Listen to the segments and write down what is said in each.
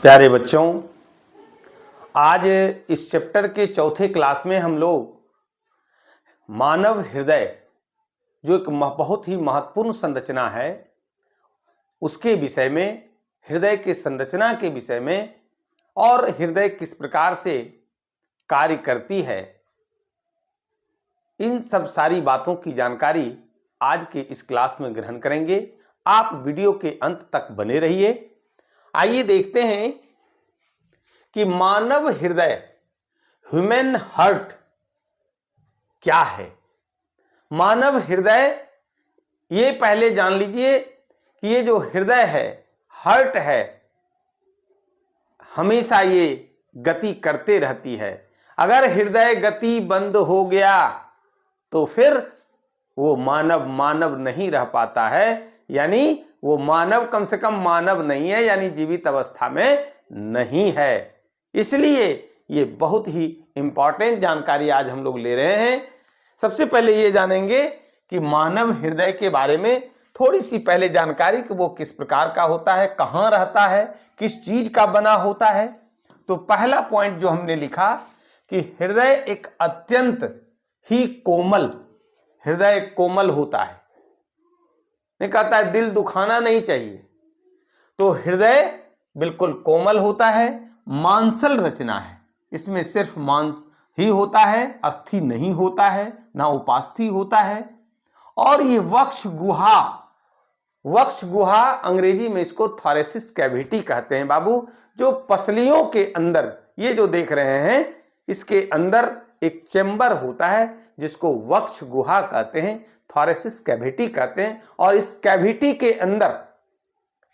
प्यारे बच्चों, आज इस चैप्टर के चौथे क्लास में हम लोग मानव हृदय जो एक बहुत ही महत्वपूर्ण संरचना है उसके विषय में, हृदय के संरचना के विषय में और हृदय किस प्रकार से कार्य करती है, इन सब सारी बातों की जानकारी आज के इस क्लास में ग्रहण करेंगे। आप वीडियो के अंत तक बने रहिए। आइए देखते हैं कि मानव हृदय, ह्यूमन हार्ट क्या है। मानव हृदय, ये पहले जान लीजिए कि ये जो हृदय है, हार्ट है, हमेशा ये गति करते रहती है। अगर हृदय गति बंद हो गया तो फिर वो मानव नहीं रह पाता है, यानी वो मानव कम से कम मानव नहीं है, यानी जीवित अवस्था में नहीं है। इसलिए ये बहुत ही इंपॉर्टेंट जानकारी आज हम लोग ले रहे हैं। सबसे पहले ये जानेंगे कि मानव हृदय के बारे में थोड़ी सी पहले जानकारी कि वो किस प्रकार का होता है, कहाँ रहता है, किस चीज का बना होता है। तो पहला पॉइंट जो हमने लिखा कि हृदय एक अत्यंत ही कोमल, हृदय कोमल होता है। नहीं कहता है दिल दुखाना नहीं चाहिए, तो हृदय बिल्कुल कोमल होता है। मांसल रचना है, इसमें सिर्फ मांस ही होता है, अस्थि नहीं होता है, ना उपास्थि होता है। और ये वक्ष गुहा अंग्रेजी में इसको थोरेसिस कैविटी कहते हैं बाबू। जो पसलियों के अंदर ये जो देख रहे हैं, इसके अंदर एक चेंबर होता है जिसको वक्ष गुहा कहते हैं, थोरेसिस कैविटी कहते हैं। और इस कैविटी के अंदर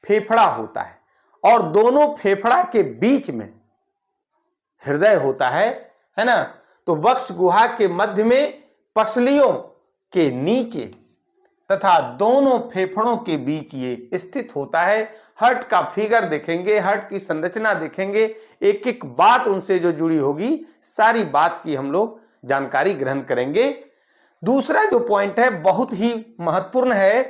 फेफड़ा होता है और दोनों फेफड़ा के बीच में हृदय होता है ना। तो वक्ष गुहा के मध्य में, पसलियों के नीचे तथा दोनों फेफड़ों के बीच ये स्थित होता है। हार्ट का फिगर देखेंगे, हार्ट की संरचना देखेंगे, एक एक बात उनसे जो जुड़ी होगी, सारी बात की हम लोग जानकारी ग्रहण करेंगे। दूसरा जो पॉइंट है बहुत ही महत्वपूर्ण है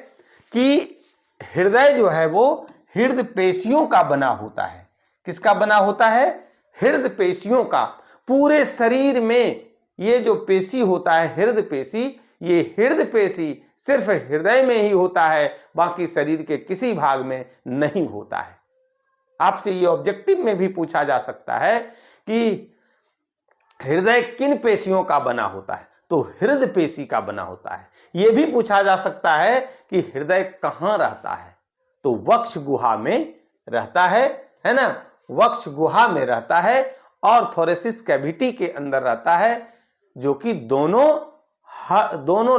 कि हृदय जो है वो हृदय पेशियों का बना होता है। किसका बना होता है? हृदय पेशियों का। पूरे शरीर में ये जो पेशी होता है, हृदय पेशी, ये हृदय पेशी सिर्फ हृदय में ही होता है, बाकी शरीर के किसी भाग में नहीं होता है। आपसे ये ऑब्जेक्टिव में भी पूछा जा सकता है कि हृदय किन पेशियों का बना होता है, तो हृदय पेशी का बना होता है। यह भी पूछा जा सकता है कि हृदय कहां रहता है, तो वक्ष गुहा में रहता है ना। वक्ष गुहा में रहता है और थोरेसिस कैविटी के अंदर रहता है, जो कि दोनों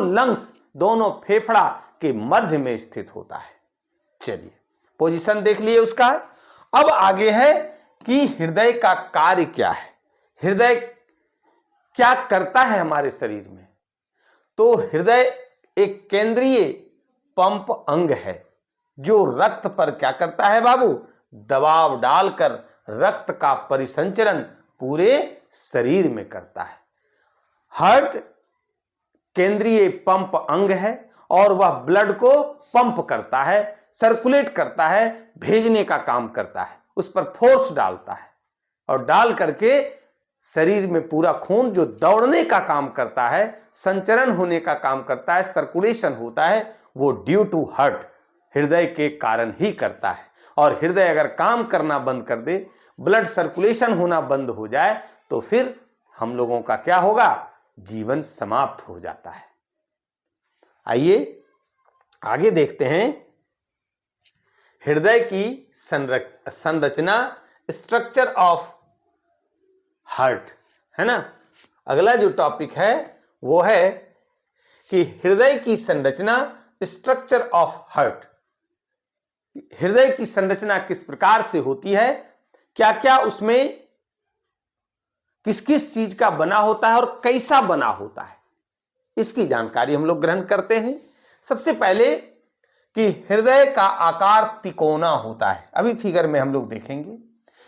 लंग्स, दोनों फेफड़ा के मध्य में स्थित होता है। चलिए पोजीशन देख लिए उसका। अब आगे है कि हृदय का कार्य क्या है, हृदय क्या करता है हमारे शरीर में। तो हृदय एक केंद्रीय पंप अंग है जो रक्त पर क्या करता है बाबू, दबाव डालकर रक्त का परिसंचरण पूरे शरीर में करता है। हार्ट केंद्रीय पंप अंग है और वह ब्लड को पंप करता है, सर्कुलेट करता है, भेजने का काम करता है, उस पर फोर्स डालता है और डाल करके शरीर में पूरा खून जो दौड़ने का काम करता है, संचरण होने का काम करता है, सर्कुलेशन होता है, वो ड्यू टू हार्ट, हृदय के कारण ही करता है। और हृदय अगर काम करना बंद कर दे, ब्लड सर्कुलेशन होना बंद हो जाए, तो फिर हम लोगों का क्या होगा, जीवन समाप्त हो जाता है। आइए आगे देखते हैं हृदय की संरचना, स्ट्रक्चर ऑफ हार्ट, है ना। अगला जो टॉपिक है वो है कि हृदय की संरचना, स्ट्रक्चर ऑफ हार्ट। हृदय की संरचना किस प्रकार से होती है, क्या क्या उसमें किस किस चीज का बना होता है और कैसा बना होता है, इसकी जानकारी हम लोग ग्रहण करते हैं। सबसे पहले कि हृदय का आकार तिकोना होता है। अभी फिगर में हम लोग देखेंगे,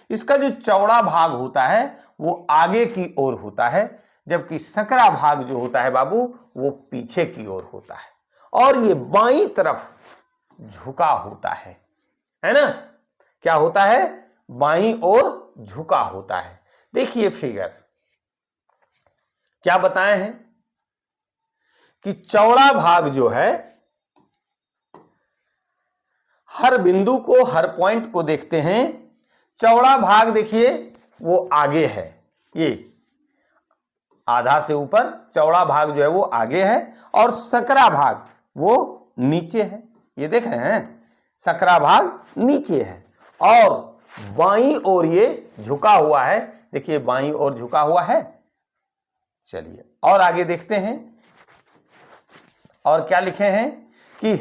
इसका जो चौड़ा भाग होता है वो आगे की ओर होता है, जबकि संकरा भाग जो होता है बाबू वो पीछे की ओर होता है, और ये बाईं तरफ झुका होता है ना। क्या होता है? बाईं ओर झुका होता है। देखिए फिगर क्या बताए हैं कि चौड़ा भाग जो है, हर बिंदु को, हर पॉइंट को देखते हैं, चौड़ा भाग देखिए वो आगे है, ये आधा से ऊपर चौड़ा भाग जो है वो आगे है, और सकरा भाग वो नीचे है। ये देख रहे हैं, सकरा भाग नीचे है और बाईं ओर ये झुका हुआ है। देखिए बाईं ओर झुका हुआ है। चलिए और आगे देखते हैं, और क्या लिखे हैं कि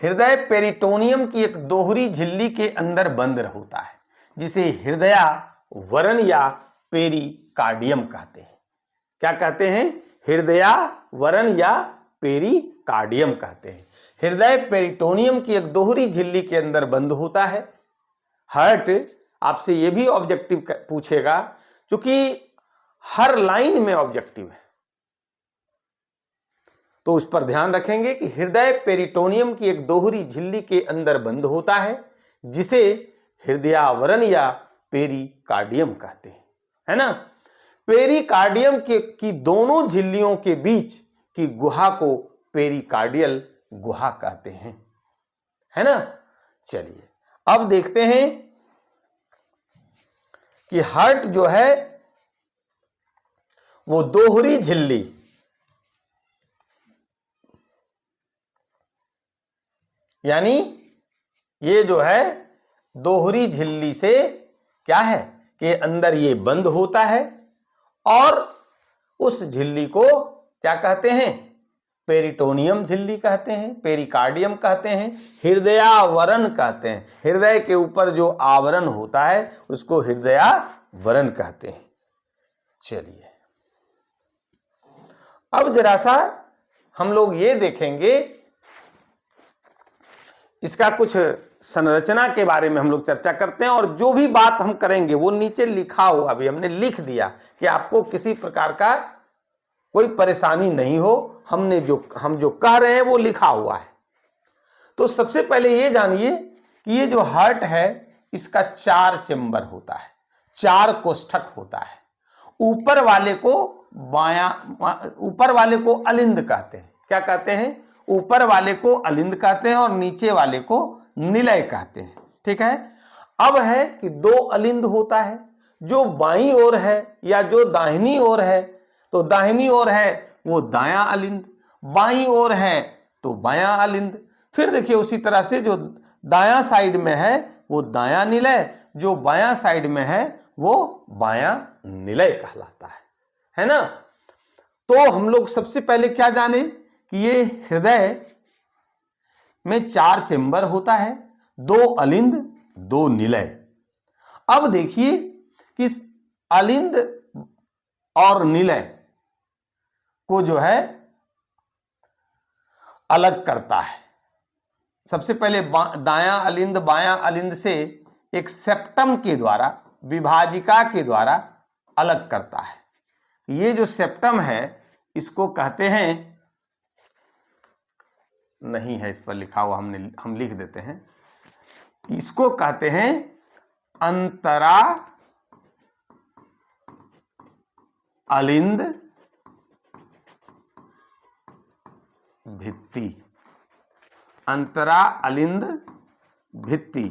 हृदय पेरिटोनियम की एक दोहरी झिल्ली के अंदर बंद होता है, जिसे हृदयावरण या पेरिकार्डियम कहते हैं। क्या कहते हैं? हृदयावरण या पेरिकार्डियम कहते हैं। हृदय पेरिटोनियम की एक दोहरी झिल्ली के अंदर बंद होता है। हार्ट आपसे यह भी ऑब्जेक्टिव पूछेगा, क्योंकि हर लाइन में ऑब्जेक्टिव है, तो उस पर ध्यान रखेंगे कि हृदय पेरिटोनियम की एक दोहरी झिल्ली के अंदर बंद होता है, जिसे हृदयावरण या पेरिकार्डियम कहते हैं, है ना। पेरिकार्डियम की दोनों झिल्लियों के बीच की गुहा को पेरिकार्डियल गुहा कहते हैं, है ना। चलिए अब देखते हैं कि हार्ट जो है वो दोहरी झिल्ली, यानी ये जो है दोहरी झिल्ली से क्या है कि अंदर ये बंद होता है, और उस झिल्ली को क्या कहते हैं? पेरिटोनियम झिल्ली कहते हैं, पेरिकार्डियम कहते हैं, हृदयावरण कहते हैं। हृदय के ऊपर जो आवरण होता है उसको हृदयावरण कहते हैं। चलिए अब जरा सा हम लोग ये देखेंगे, इसका कुछ संरचना के बारे में हम लोग चर्चा करते हैं, और जो भी बात हम करेंगे वो नीचे लिखा हुआ भी हमने लिख दिया कि आपको किसी प्रकार का कोई परेशानी नहीं हो। हम जो कह रहे हैं वो लिखा हुआ है। तो सबसे पहले ये जानिए कि ये जो हार्ट है इसका 4 चेंबर होता है, 4 कोष्ठक होता है। ऊपर वाले को अलिंद कहते हैं। क्या कहते हैं? ऊपर वाले को अलिंद कहते हैं और नीचे वाले को निलय कहते हैं। ठीक है। अब है कि 2 अलिंद होता है, जो बाईं ओर है या जो दाहिनी ओर है, तो दाहिनी ओर है वो दायां अलिंद, बाईं ओर है तो बायां अलिंद। फिर देखिए उसी तरह से जो दायां साइड में है वो दायां निलय, जो बायां साइड में है वो बायां निलय कहलाता है ना। तो हम लोग सबसे पहले क्या जाने कि ये हृदय में 4 चेंबर होता है, 2 अलिंद 2 निलय। अब देखिए कि अलिंद और निलय को जो है अलग करता है। सबसे पहले दायां अलिंद बायां अलिंद से एक सेप्टम के द्वारा, विभाजिका के द्वारा अलग करता है। ये जो सेप्टम है इसको कहते हैं, नहीं है इस पर लिखा हुआ, हम लिख देते हैं, इसको कहते हैं अंतरा अलिंद भित्ति। अंतरा अलिंद भित्ति।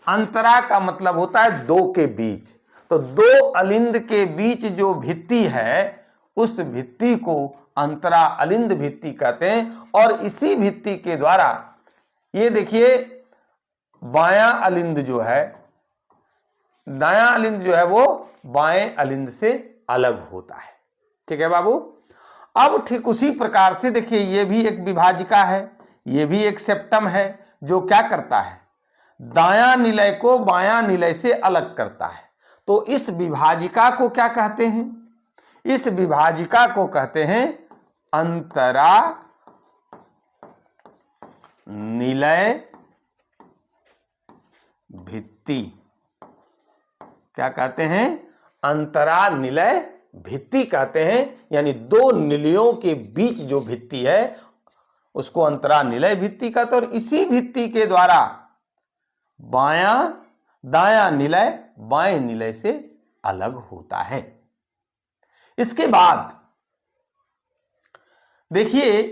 अंतरा का मतलब होता है 2 के बीच, तो 2 अलिंद के बीच जो भित्ति है उस भित्ति को अंतरा अलिंद भित्ति कहते हैं। और इसी भित्ति के द्वारा ये देखिए बायां अलिंद जो है, दायां अलिंद जो है वो बाएं अलिंद से अलग होता है। ठीक है बाबू। अब ठीक उसी प्रकार से देखिए ये भी एक विभाजिका है, ये भी एक सेप्टम है, जो क्या करता है, दायां निलय को बायां निलय से अलग करता है। तो इस विभाजिका को क्या कहते हैं? इस विभाजिका को कहते हैं अंतरा निलय भित्ति। क्या कहते हैं? अंतरा निलय भित्ति कहते हैं। यानी 2 निलयों के बीच जो भित्ति है उसको अंतरा निलय भित्ति कहते हैं। और इसी भित्ति के द्वारा दायां निलय बाएं निलय से अलग होता है। इसके बाद देखिए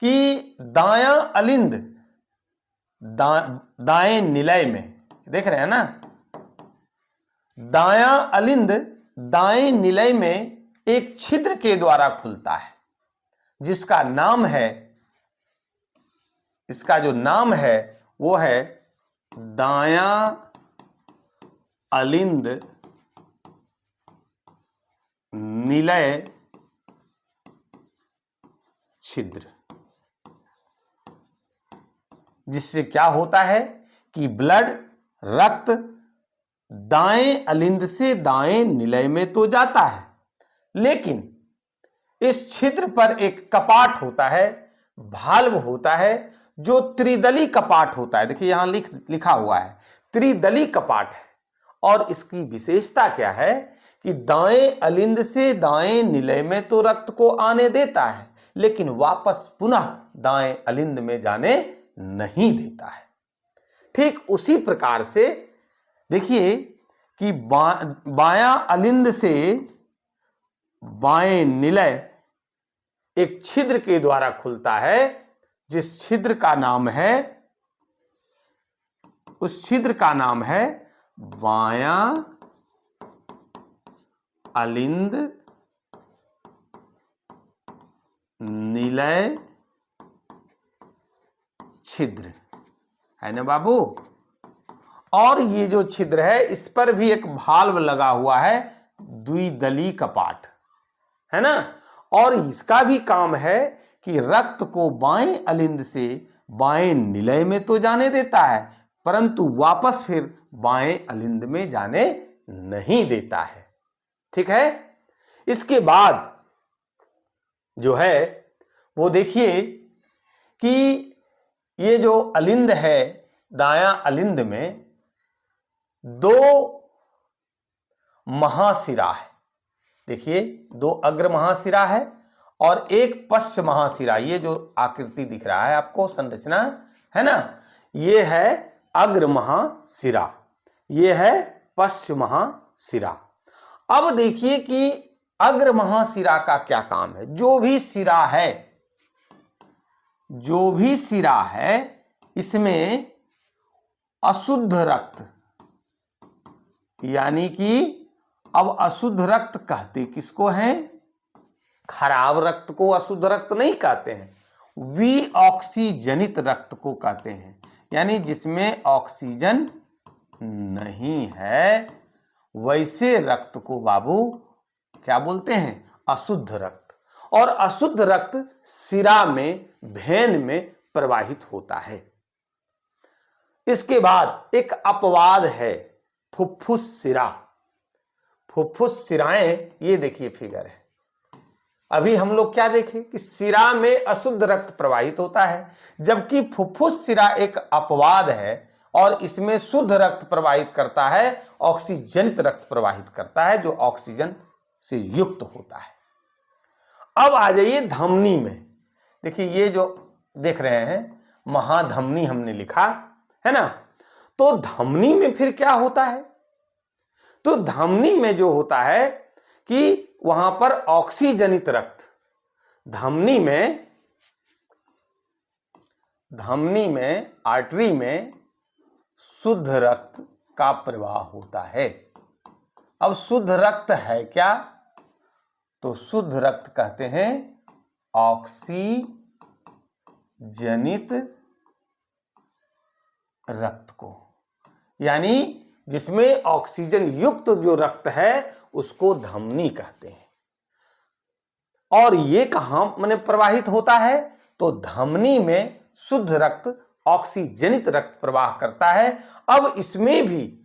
कि दायां अलिंद दाएं निलय में, देख रहे हैं ना, दायां अलिंद दाएं निलय में एक छिद्र के द्वारा खुलता है, जिसका नाम है, इसका जो नाम है वो है दायां अलिंद निलय छिद्र। जिससे क्या होता है कि ब्लड, रक्त दाएं अलिंद से दाएं निलय में तो जाता है, लेकिन इस छिद्र पर एक कपाट होता है, भाल्व होता है, जो त्रिदली कपाट होता है। देखिए यहां लिखा हुआ है त्रिदली कपाट है। और इसकी विशेषता क्या है कि दाएं अलिंद से दाएं निलय में तो रक्त को आने देता है, लेकिन वापस पुनः दाएं अलिंद में जाने नहीं देता है। ठीक उसी प्रकार से देखिए कि बायां अलिंद से बाएं निलय एक छिद्र के द्वारा खुलता है, जिस छिद्र का नाम है, उस छिद्र का नाम है बायां अलिंद निलय छिद्र, है ना बाबू। और ये जो छिद्र है इस पर भी एक भाल्व लगा हुआ है, द्विदली कपाट, है ना। और इसका भी काम है कि रक्त को बाएं अलिंद से बाएं निलय में तो जाने देता है, परंतु वापस फिर बाएं अलिंद में जाने नहीं देता है। ठीक है। इसके बाद जो है वो देखिए कि ये जो अलिंद है, दायां अलिंद में दो महाशिरा है। देखिए दो अग्र महाशिरा है और एक पश्च महाशिरा। ये जो आकृति दिख रहा है आपको, संरचना है ना, ये है अग्र महाशिरा, ये है पश्च महाशिरा। अब देखिए कि अग्र महाशिरा का क्या काम है। जो भी सिरा है इसमें अशुद्ध रक्त, यानी कि अब अशुद्ध रक्त कहते किसको हैं? खराब रक्त को अशुद्ध रक्त नहीं कहते हैं, विऑक्सीजनित रक्त को कहते हैं, यानी जिसमें ऑक्सीजन नहीं है वैसे रक्त को बाबू क्या बोलते हैं? अशुद्ध रक्त। और अशुद्ध रक्त सिरा में, भेन में प्रवाहित होता है। इसके बाद एक अपवाद है, फुफ्फुस सिरा। फुफ्फुस सिराएं, ये देखिए फिगर है। अभी हम लोग क्या देखें कि सिरा में अशुद्ध रक्त प्रवाहित होता है, जबकि फुफ्फुस सिरा एक अपवाद है और इसमें शुद्ध रक्त प्रवाहित करता है, ऑक्सीजनित रक्त प्रवाहित करता है, जो ऑक्सीजन से युक्त होता है। अब आ जाइए धमनी में। देखिए ये जो देख रहे हैं महाधमनी हमने लिखा है ना, तो धमनी में फिर क्या होता है? तो धमनी में जो होता है कि वहां पर ऑक्सीजनित रक्त, धमनी में आर्टरी में शुद्ध रक्त का प्रवाह होता है। अब शुद्ध रक्त है क्या? तो शुद्ध रक्त कहते हैं ऑक्सीजनित रक्त को, यानी जिसमें ऑक्सीजन युक्त जो रक्त है उसको धमनी कहते हैं। और ये कहां माने प्रवाहित होता है? तो धमनी में शुद्ध रक्त, ऑक्सीजनित रक्त प्रवाह करता है। अब इसमें भी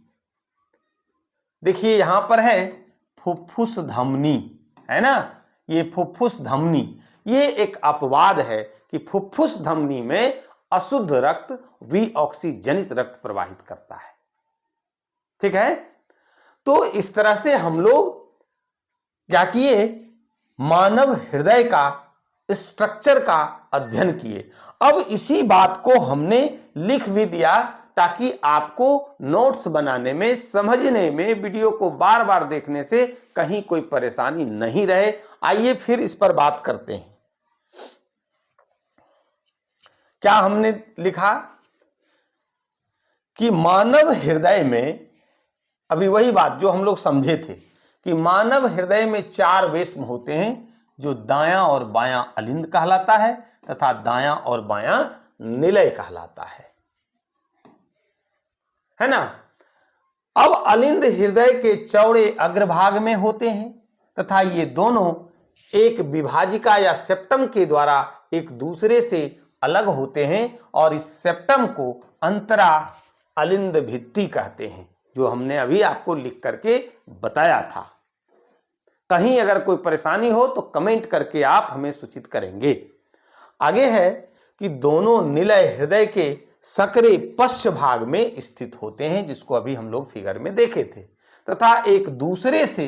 देखिए यहां पर है फुफ्फुस धमनी, है ना, ये फुफ्फुस धमनी, ये एक अपवाद है कि फुफ्फुस धमनी में अशुद्ध रक्त विऑक्सीजनित रक्त प्रवाहित करता है। ठीक है। तो इस तरह से हम लोग क्या किए, मानव हृदय का स्ट्रक्चर का अध्ययन किए। अब इसी बात को हमने लिख भी दिया ताकि आपको नोट्स बनाने में, समझने में, वीडियो को बार बार देखने से कहीं कोई परेशानी नहीं रहे। आइए फिर इस पर बात करते हैं। क्या हमने लिखा कि मानव हृदय में, अभी वही बात जो हम लोग समझे थे कि मानव हृदय में 4 वेश्म होते हैं, जो दायां और बायां अलिंद कहलाता है तथा दायां और बायां निलय कहलाता है ना। अब अलिंद हृदय के चौड़े अग्रभाग में होते हैं तथा ये दोनों एक विभाजिका या सेप्टम के द्वारा एक दूसरे से अलग होते हैं और इस सेप्टम को अंतरा अलिंद भित्ति कहते हैं, जो हमने अभी आपको लिख करके बताया था। कहीं अगर कोई परेशानी हो तो कमेंट करके आप हमें सूचित करेंगे। आगे है कि दोनों निलय हृदय के सकरे पश्च भाग में स्थित होते हैं, जिसको अभी हम लोग फिगर में देखे थे, तथा एक दूसरे से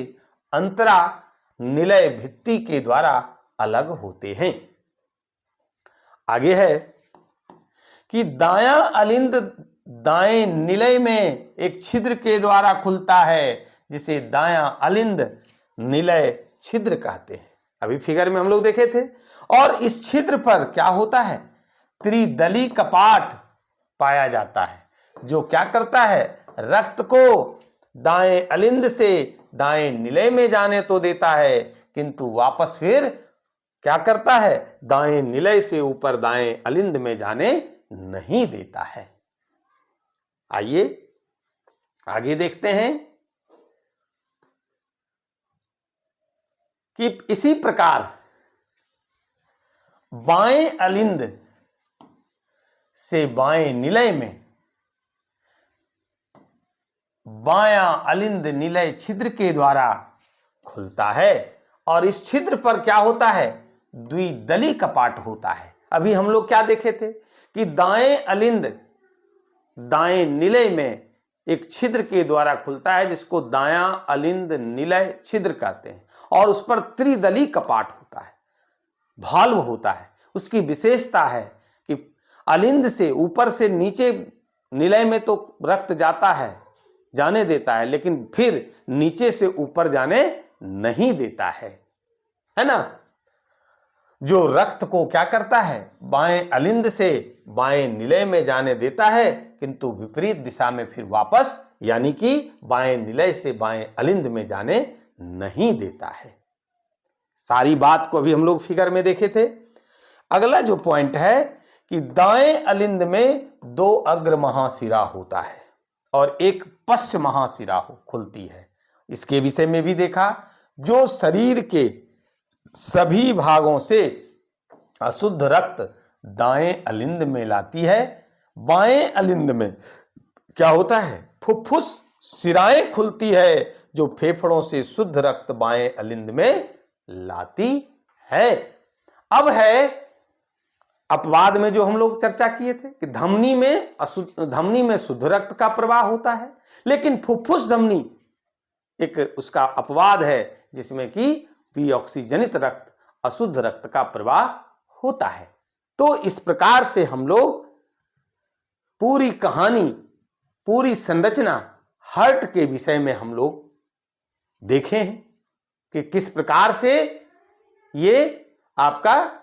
अंतरा निलय भित्ति के द्वारा अलग होते हैं। आगे है कि दायां अलिंद दाएं निलय में एक छिद्र के द्वारा खुलता है, जिसे दायां अलिंद निलय छिद्र कहते हैं। अभी फिगर में हम लोग देखे थे। और इस छिद्र पर क्या होता है, त्रिदली कपाट पाया जाता है, जो क्या करता है, रक्त को दाएं अलिंद से दाएं निलय में जाने तो देता है, किंतु वापस फिर क्या करता है, दाएं निलय से ऊपर दाएं अलिंद में जाने नहीं देता है। आइए आगे देखते हैं कि इसी प्रकार बाएं अलिंद से बाएं निलय में बायां अलिंद निलय छिद्र के द्वारा खुलता है और इस छिद्र पर क्या होता है, द्विदली कपाट होता है। अभी हम लोग क्या देखे थे कि दाएं अलिंद दाएं निलय में एक छिद्र के द्वारा खुलता है, जिसको दायां अलिंद निलय छिद्र कहते हैं, और उस पर त्रिदली कपाट होता है, भाल्व होता है। उसकी विशेषता है कि अलिंद से ऊपर से नीचे निलय में तो रक्त जाता है, जाने देता है, लेकिन फिर नीचे से ऊपर जाने नहीं देता है ना। जो रक्त को क्या करता है, बाएं अलिंद से बाएं निलय में जाने देता है, किंतु विपरीत दिशा में फिर वापस, यानी कि बाएं निलय से बाएं अलिंद में जाने नहीं देता है। सारी बात को अभी हम लोग फिगर में देखे थे। अगला जो पॉइंट है कि दाएं अलिंद में 2 अग्र महाशिरा होता है और एक पश्च महाशिरा खुलती है। इसके विषय में भी देखा, जो शरीर के सभी भागों से अशुद्ध रक्त दाएं अलिंद में लाती है। बाएं अलिंद में क्या होता है, फुफ्फुस शिराएं खुलती है, जो फेफड़ों से शुद्ध रक्त बाएं अलिंद में लाती है। अब है अपवाद में जो हम लोग चर्चा किए थे कि धमनी में शुद्ध रक्त का प्रवाह होता है, लेकिन फुफ्फुस धमनी एक उसका अपवाद है, जिसमें कि विऑक्सीजनित रक्त, अशुद्ध रक्त का प्रवाह होता है। तो इस प्रकार से हम लोग पूरी कहानी, पूरी संरचना हार्ट के विषय में हम लोग देखे हैं कि किस प्रकार से ये आपका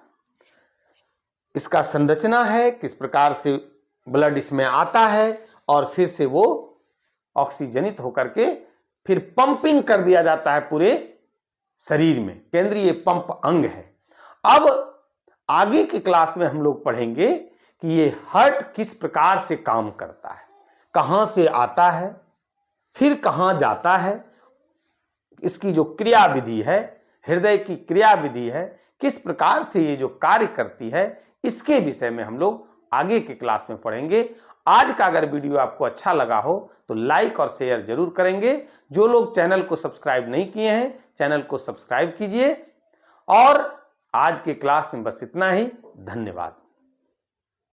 इसका संरचना है, किस प्रकार से ब्लड इसमें आता है और फिर से वो ऑक्सीजनित होकर के फिर पंपिंग कर दिया जाता है पूरे शरीर में। केंद्रीय पंप अंग है। अब आगे की क्लास में हम लोग पढ़ेंगे कि ये हार्ट किस प्रकार से काम करता है, कहां से आता है, फिर कहां जाता है, इसकी जो क्रिया विधि है, हृदय की क्रिया विधि है, किस प्रकार से ये जो कार्य करती है, इसके विषय में हम लोग आगे की क्लास में पढ़ेंगे। आज का अगर वीडियो आपको अच्छा लगा हो तो लाइक और शेयर जरूर करेंगे। जो लोग चैनल को सब्सक्राइब नहीं किए हैं, चैनल को सब्सक्राइब कीजिए। और आज के क्लास में बस इतना ही। धन्यवाद।